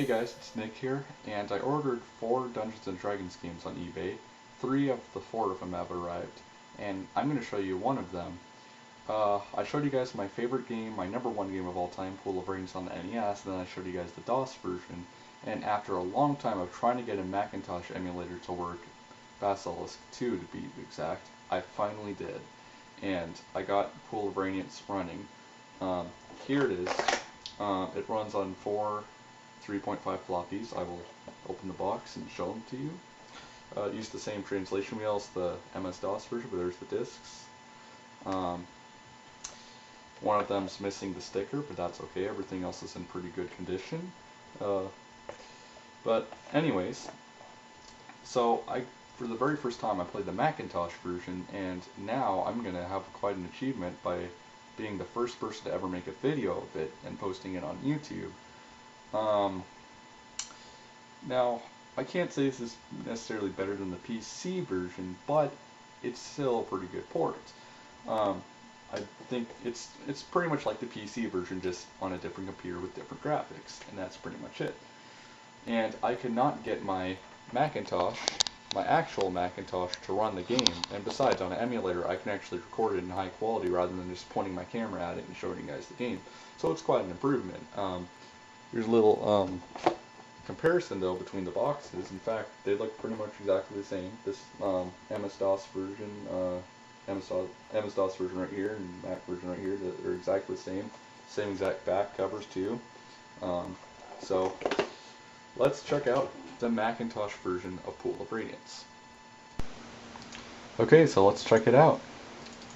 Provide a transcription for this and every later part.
guys, it's Nick here, and I ordered 4 Dungeons & Dragons games on eBay. 3 of the 4 of them have arrived, and I'm going to show you one of them. I showed you guys my favorite game, my #1 game of all time, Pool of Radiance on the NES, and then I showed you guys the DOS version, and after a long time of trying to get a Macintosh emulator to work, Basilisk 2 to be exact, I finally did, and I got Pool of Radiance running. Here it is. It runs on 4 3.5 floppies. I will open the box and show them to you. Use the same translation wheel as the MS-DOS version, but there's the discs. One of them's missing the sticker, but that's okay. Everything else is in pretty good condition. But anyways, so for the very first time I played the Macintosh version, and now I'm going to have quite an achievement by being the first person to ever make a video of it and posting it on YouTube. Now, I can't say this is necessarily better than the PC version, but it's still a pretty good port. I think it's pretty much like the PC version, just on a different computer with different graphics, and that's pretty much it. And I could not get my Macintosh, my actual Macintosh, to run the game, and besides, on an emulator I can actually record it in high quality rather than just pointing my camera at it and showing you guys the game. So it's quite an improvement. Here's a little comparison though between the boxes. In fact, they look pretty much exactly the same. This MS-DOS version, MS-DOS version right here, and Mac version right here, they're exactly the same. Same exact back covers too. So let's check out the Macintosh version of Pool of Radiance. Okay, so let's check it out.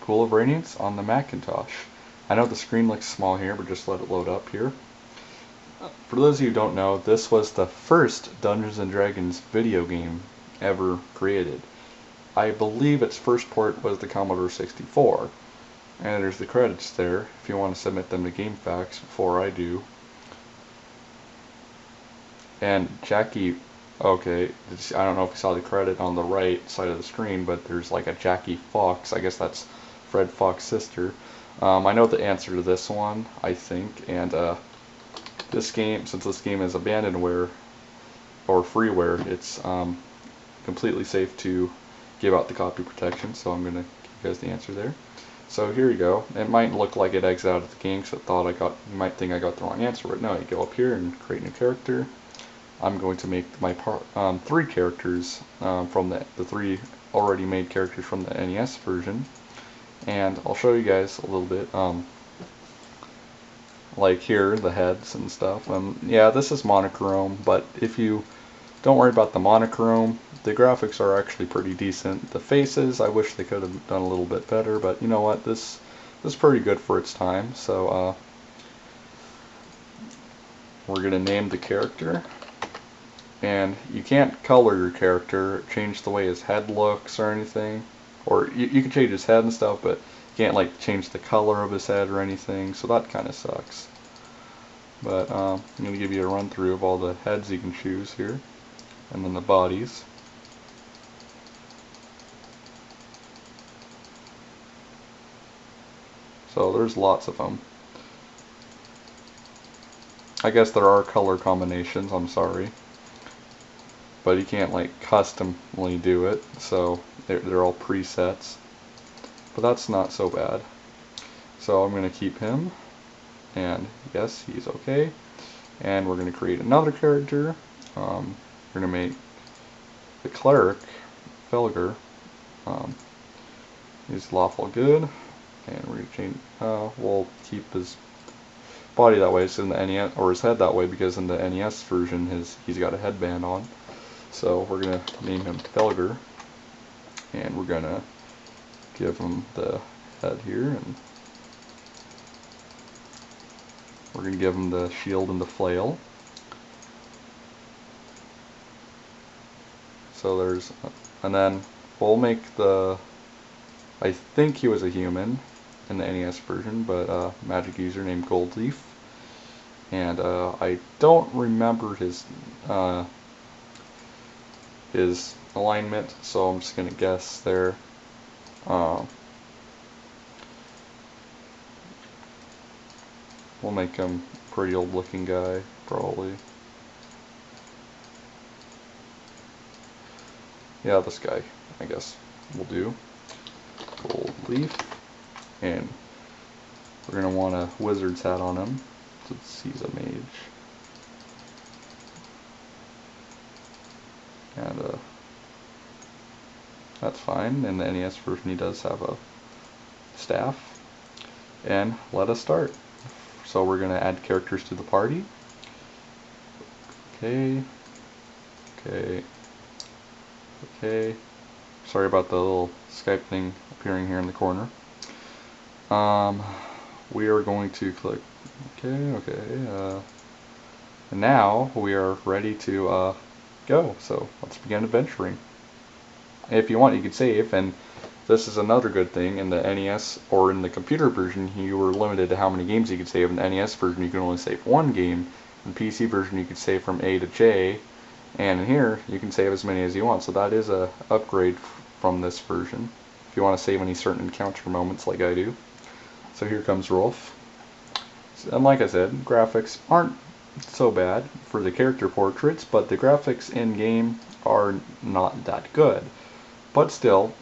Pool of Radiance on the Macintosh. I know the screen looks small here, but just let it load up here. For those of you who don't know, this was the first Dungeons & Dragons video game ever created. I believe its first port was the Commodore 64. And there's the credits there, if you want to submit them to GameFAQs before I do. And Jackie, okay, I don't know if you saw the credit on the right side of the screen, but there's like a Jackie Fox. I guess that's Fred Fox's sister. I know the answer to this one, I think, and this game, since this game is abandonware or freeware, it's completely safe to give out the copy protection, so I'm going to give you guys the answer there. So here you go. It might look like it exited out of the game, so you might think I got the wrong answer, but no, you go up here and create a new character. I'm going to make my 3 characters from the 3 already made characters from the NES version, and I'll show you guys a little bit. Like here, the heads and stuff. Yeah, this is monochrome, but if you don't worry about the monochrome, the graphics are actually pretty decent. The faces, I wish they could have done a little bit better, but you know what, this is pretty good for its time. So we're gonna name the character, and you can't color your character, change the way his head looks or anything, or you can change his head and stuff, but can't like change the color of his head or anything, so that kind of sucks. But I'm going to give you a run through of all the heads you can choose here, and then the bodies. So there's lots of them. I guess there are color combinations, I'm sorry, but you can't like customly do it, so they're all presets. But that's not so bad. So I'm going to keep him, and yes, he's okay. And we're going to create another character. We're going to make the cleric, Felger. He's lawful good, and we're going to change. We'll keep his body that way, so in the NES, or his head that way, because in the NES version, he's got a headband on. So we're going to name him Felger, and we're going to give him the head here, and we're going to give him the shield and the flail. So there's, and then we'll make I think he was a human in the NES version, but magic user named Goldleaf, and I don't remember his alignment, so I'm just going to guess there. We'll make him a pretty old looking guy, probably. Yeah, this guy, I guess, will do. Gold leaf. And we're going to want a wizard's hat on him, since he's a mage. And that's fine. In the NES version, he does have a staff. And let us start. So we're going to add characters to the party. Okay. Okay. Okay. Sorry about the little Skype thing appearing here in the corner. We are going to click okay. And now we are ready to go. So let's begin adventuring. If you want, you can save, and this is another good thing. In the NES or in the computer version, you were limited to how many games you could save. In the NES version, you can only save one game. In the PC version, you could save from A to J, and in here, you can save as many as you want. So that is a upgrade from this version, if you want to save any certain encounter moments like I do. So here comes Rolf. And like I said, graphics aren't so bad for the character portraits, but the graphics in-game are not that good. But still,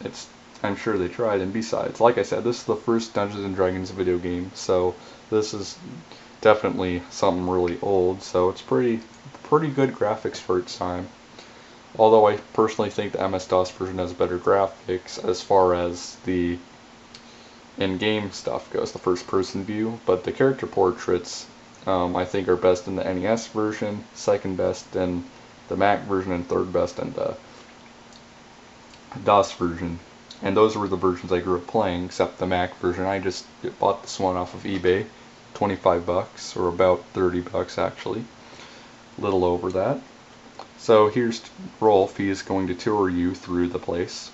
I'm sure they tried, and besides, like I said, this is the first Dungeons & Dragons video game, so this is definitely something really old, so it's pretty good graphics for its time. Although I personally think the MS-DOS version has better graphics as far as the in-game stuff goes, the first-person view, but the character portraits I think are best in the NES version, second best in the Mac version, and third best in the DOS version. And those were the versions I grew up playing, except the Mac version. I just bought this one off of eBay, 25 bucks, or about 30 bucks actually, a little over that. So here's Rolf. He is going to tour you through the place.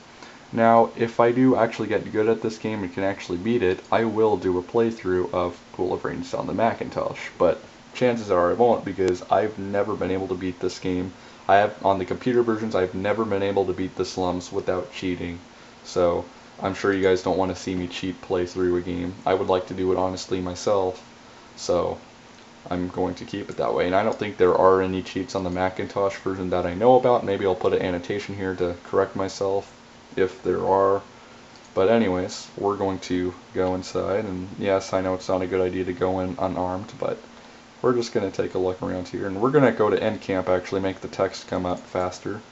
Now, if I do actually get good at this game and can actually beat it, I will do a playthrough of Pool of Radiance on the Macintosh, but chances are I won't, because I've never been able to beat this game. On the computer versions, I've never been able to beat the slums without cheating. So I'm sure you guys don't want to see me cheat play through a game. I would like to do it honestly myself, so I'm going to keep it that way. And I don't think there are any cheats on the Macintosh version that I know about. Maybe I'll put an annotation here to correct myself if there are. But anyways, we're going to go inside, and yes, I know it's not a good idea to go in unarmed, but we're just going to take a look around here, and we're going to go to end camp, actually make the text come up faster.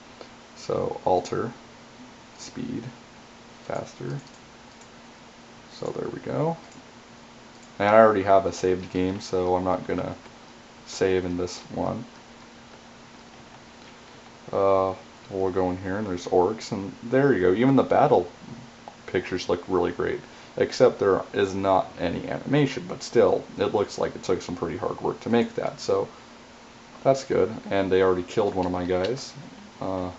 So alter speed faster. So there we go. And I already have a saved game, so I'm not going to save in this one. We'll go in here, and there's orcs, and there you go. Even the battle pictures look really great, except there is not any animation, but still, it looks like it took some pretty hard work to make that, so that's good. And they already killed one of my guys. So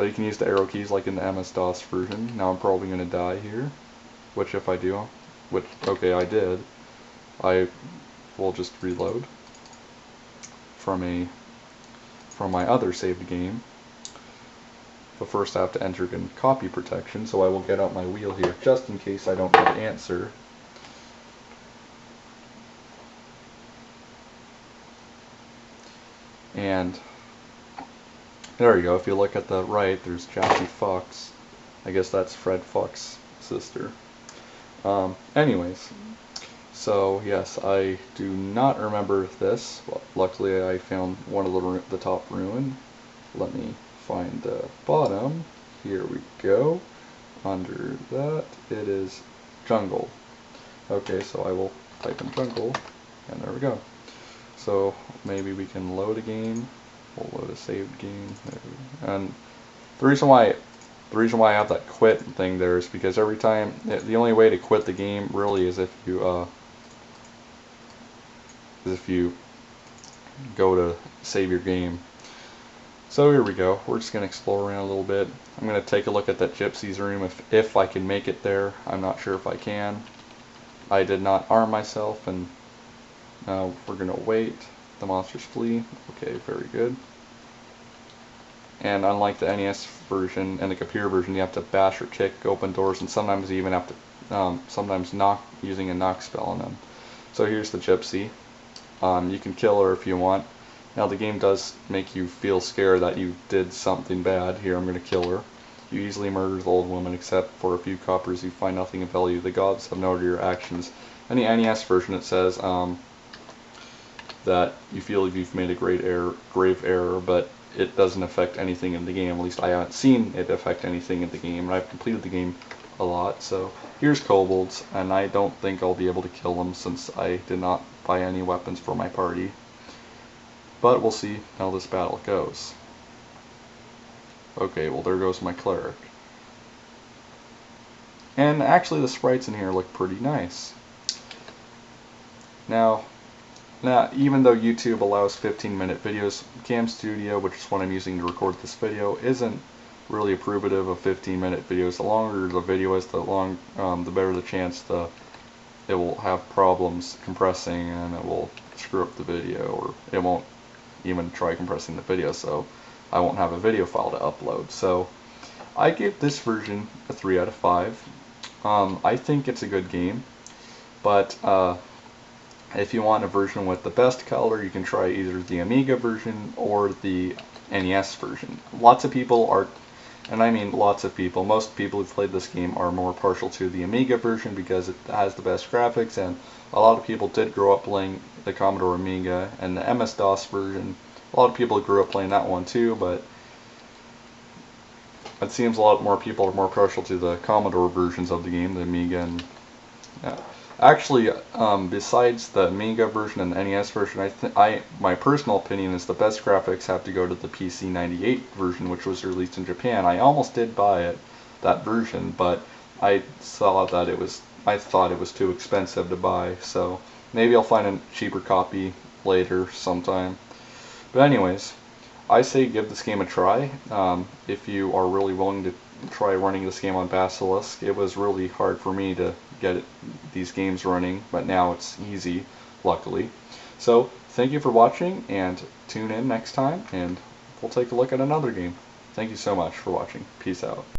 you can use the arrow keys like in the MS-DOS version. Now I'm probably going to die here, which if I do, okay, I did, I will just reload from my other saved game. But first I have to enter in copy protection, so I will get out my wheel here just in case I don't get an answer. And there you go. If you look at the right, there's Jackie Fox. I guess that's Fred Fox's sister. Anyways, so yes, I do not remember this. Well, luckily I found one of the top ruin. Let me find the bottom. Here we go. Under that, it is jungle. Okay, so I will type in jungle, and there we go. So maybe we can load a game. We'll load a saved game. And the reason why I have that quit thing there is because every time, the only way to quit the game really is if you go to save your game. So here we go. We're just going to explore around a little bit. I'm going to take a look at that gypsy's room if I can make it there. I'm not sure if I can. I did not arm myself, and now we're going to wait. The monsters flee. Okay, very good. And unlike the NES version and the computer version, you have to bash or kick open doors, and sometimes you even have to sometimes knock using a knock spell on them. So here's the gypsy. You can kill her if you want. Now the game does make you feel scared that you did something bad. Here, I'm going to kill her. You easily murder the old woman, except for a few coppers. You find nothing of value. The gods have noted your actions. In the NES version, it says that you feel you've made a grave error, but it doesn't affect anything in the game. At least I haven't seen it affect anything in the game, and I've completed the game a lot. So here's kobolds, and I don't think I'll be able to kill them since I did not buy any weapons for my party. But we'll see how this battle goes. Okay, well there goes my cleric. And actually the sprites in here look pretty nice. Now, even though YouTube allows 15-minute videos, Cam Studio, which is what I'm using to record this video, isn't really approvative of 15-minute videos. The longer the video is, the better the chance it will have problems compressing, and it will screw up the video, or it won't even try compressing the video, so I won't have a video file to upload. So I give this version a 3 out of 5. I think it's a good game, but if you want a version with the best color, you can try either the Amiga version or the NES version. Lots of people are, and I mean lots of people, most people who've played this game are more partial to the Amiga version because it has the best graphics, and a lot of people did grow up playing the Commodore Amiga and the MS-DOS version. A lot of people grew up playing that one too, but it seems a lot more people are more partial to the Commodore versions of the game, the Amiga and actually, besides the Amiga version and the NES version, my personal opinion is the best graphics have to go to the PC 98 version, which was released in Japan. I almost did buy that version, but I saw that I thought it was too expensive to buy, so maybe I'll find a cheaper copy later sometime. But anyways, I say give this game a try. If you are really willing to try running this game on Basilisk. It was really hard for me to get these games running, but now it's easy, luckily. So thank you for watching, and tune in next time, and we'll take a look at another game. Thank you so much for watching. Peace out.